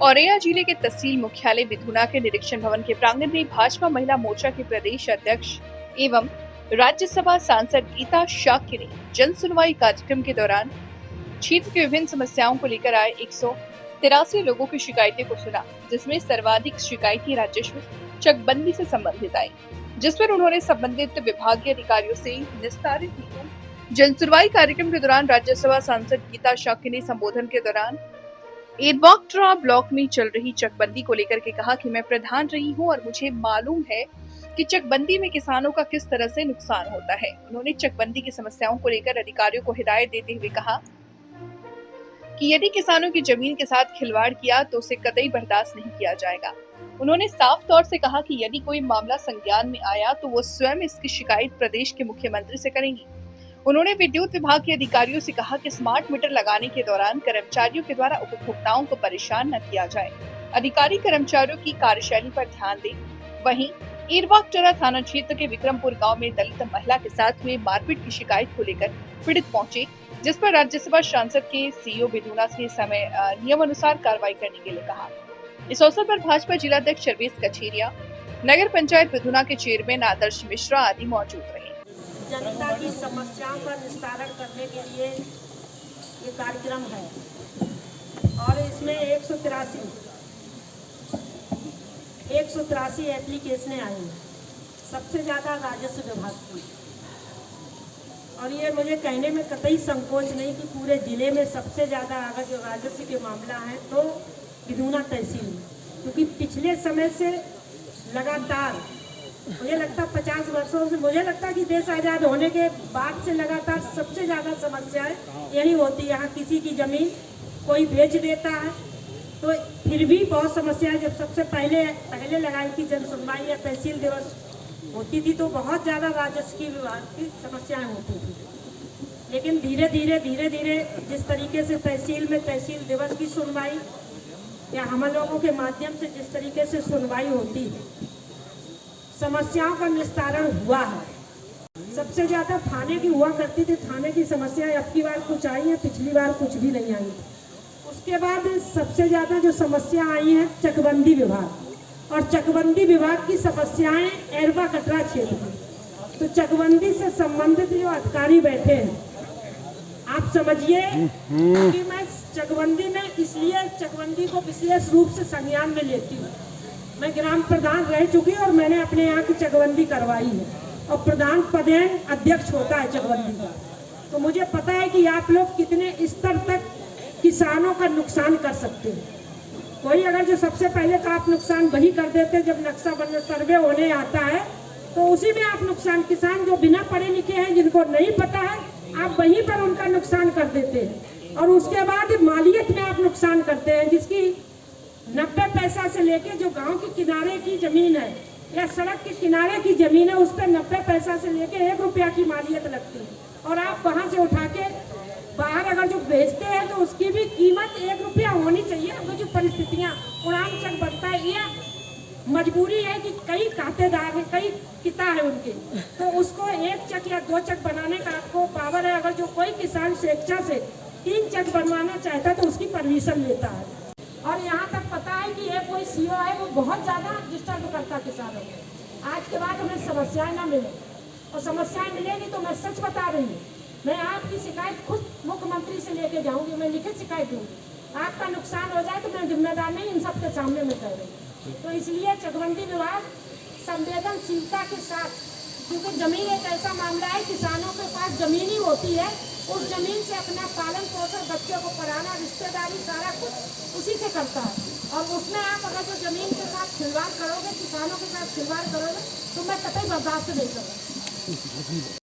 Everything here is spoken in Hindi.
औरैया जिले के तहसील मुख्यालय बिधुना के निरीक्षण भवन के प्रांगण में भाजपा महिला मोर्चा के प्रदेश अध्यक्ष एवं राज्यसभा सांसद गीता शाक्य ने जन सुनवाई कार्यक्रम के दौरान क्षेत्र की विभिन्न समस्याओं को लेकर आए 183 लोगों की शिकायतें को सुना, जिसमें सर्वाधिक शिकायतें राजस्व चकबंदी से संबंधित आई, जिस पर उन्होंने संबंधित विभागीय अधिकारियों से निस्तारित की। जन सुनवाई कार्यक्रम के दौरान राज्यसभा सांसद गीता शाक्य ने संबोधन के दौरान एडवाक्ट्रा ब्लॉक में चल रही चकबंदी को लेकर के कहा कि मैं प्रधान रही हूं और मुझे मालूम है कि चकबंदी में किसानों का किस तरह से नुकसान होता है। उन्होंने चकबंदी की समस्याओं को लेकर अधिकारियों को हिदायत देते हुए कहा कि यदि किसानों की जमीन के साथ खिलवाड़ किया तो उसे कतई बर्दाश्त नहीं किया जाएगा। उन्होंने साफ तौर से कहा कि यदि कोई मामला संज्ञान में आया तो वो स्वयं इसकी शिकायत प्रदेश के मुख्यमंत्री से करेंगी। उन्होंने विद्युत विभाग के अधिकारियों से कहा कि स्मार्ट मीटर लगाने के दौरान कर्मचारियों के द्वारा उपभोक्ताओं को परेशान न किया जाए। अधिकारी कर्मचारियों की कार्यशैली पर ध्यान दें। वहीं एरवाकटरा थाना क्षेत्र के विक्रमपुर गांव में दलित महिला के साथ हुए मारपीट की शिकायत को लेकर पीड़ित पहुंचे, जिस पर राज्यसभा सांसद के सीईओ बिधुना से समय नियमानुसार कार्रवाई करने के लिए कहा। इस अवसर पर भाजपा जिलाध्यक्ष सर्वेश कचेरिया, नगर पंचायत बिधुना के चेयरमैन आदर्श मिश्रा आदि मौजूद रहे। जनता की समस्याओं का निस्तारण करने के लिए ये कार्यक्रम है और इसमें 183 एप्लीकेशनें आई हैं, सबसे ज़्यादा राजस्व विभाग की। और ये मुझे कहने में कतई संकोच नहीं कि पूरे ज़िले में सबसे ज़्यादा अगर जो राजस्व के मामला है तो बिधुना तहसील में, क्योंकि पिछले समय से लगातार मुझे लगता 50 वर्षों से मुझे लगता कि देश आज़ाद होने के बाद से लगातार सबसे ज़्यादा समस्याएं यही होती है। यहाँ किसी की ज़मीन कोई बेच देता है तो फिर भी बहुत समस्याएं। जब सबसे पहले लगाई थी जन सुनवाई या तहसील दिवस होती थी तो बहुत ज़्यादा राजस्व की विभाग की समस्याएं होती थी, लेकिन धीरे धीरे जिस तरीके से तहसील में तहसील दिवस की सुनवाई या हम लोगों के माध्यम से जिस तरीके से सुनवाई होती है, समस्याओं का निस्तारण हुआ है। सबसे ज़्यादा थाने की हुआ करती थी, थाने की समस्याएं अब की बार कुछ आई है, पिछली बार कुछ भी नहीं आई थी। उसके बाद सबसे ज़्यादा जो समस्या आई है चकबंदी विभाग, और चकबंदी विभाग की समस्याएं एरवाकटरा क्षेत्र की। तो चकबंदी से संबंधित जो अधिकारी बैठे हैं, आप समझिए कि मैं चकबंदी में इसलिए चकबंदी को विशेष रूप से संज्ञान में लेती हूँ। मैं ग्राम प्रधान रह चुकी और मैंने अपने यहाँ की चकबंदी करवाई है और प्रधान पदेन अध्यक्ष होता है चकबंदी का। तो मुझे पता है कि आप लोग कितने स्तर तक किसानों का नुकसान कर सकते हैं। कोई अगर जो सबसे पहले का आप नुकसान वही कर देते, जब नक्शा बनने सर्वे होने आता है तो उसी में आप नुकसान, किसान जो बिना पढ़े लिखे हैं जिनको नहीं पता है, आप वहीं पर उनका नुकसान कर देते हैं। और उसके बाद मालियत में आप नुकसान करते हैं, जिसकी 90 पैसा से लेके जो गांव के किनारे की जमीन है या सड़क के किनारे की जमीन है, उस पर 90 पैसा से लेके 1 रुपया की मालियत लगती है। और आप वहां से उठा के बाहर अगर जो बेचते हैं तो उसकी भी कीमत 1 रुपया होनी चाहिए। अब जो परिस्थितियाँ उड़ान चक बनता है, ये मजबूरी है कि कई खातेदार हैं, कई किता है उनके, तो उसको 1 चक या 2 चक बनाने का आपको पावर है। अगर जो कोई किसान स्वेच्छा से 3 चक बनवाना चाहता है तो उसकी परमिशन लेता है। और यहाँ तक पता है कि ये कोई सीओ है वो बहुत ज़्यादा डिस्टर्ब करता किसानों को। आज के बाद हमें समस्याएं ना मिले, और समस्याएं मिलेगी तो मैं सच बता रही हूँ, मैं आपकी शिकायत खुद मुख्यमंत्री से लेके जाऊँगी, मैं लिखित शिकायत दूँगी। आपका नुकसान हो जाए तो मैं जिम्मेदार नहीं, इन सबके सामने मैं कह रही हूँ। तो इसलिए चकबंदी विभाग संवेदनशीलता के साथ, क्योंकि ज़मीन एक ऐसा मामला है, किसानों के पास ज़मीन ही होती है, उस ज़मीन से अपना पालन पोषण, बच्चों को पढ़ाना, रिश्तेदारी, सारा कुछ उसी से करता है। और उसमें आप अगर जो ज़मीन के साथ खिलवाड़ करोगे, किसानों के साथ खिलवाड़ करोगे, तो मैं कतई बर्दाश्त नहीं करूँगा।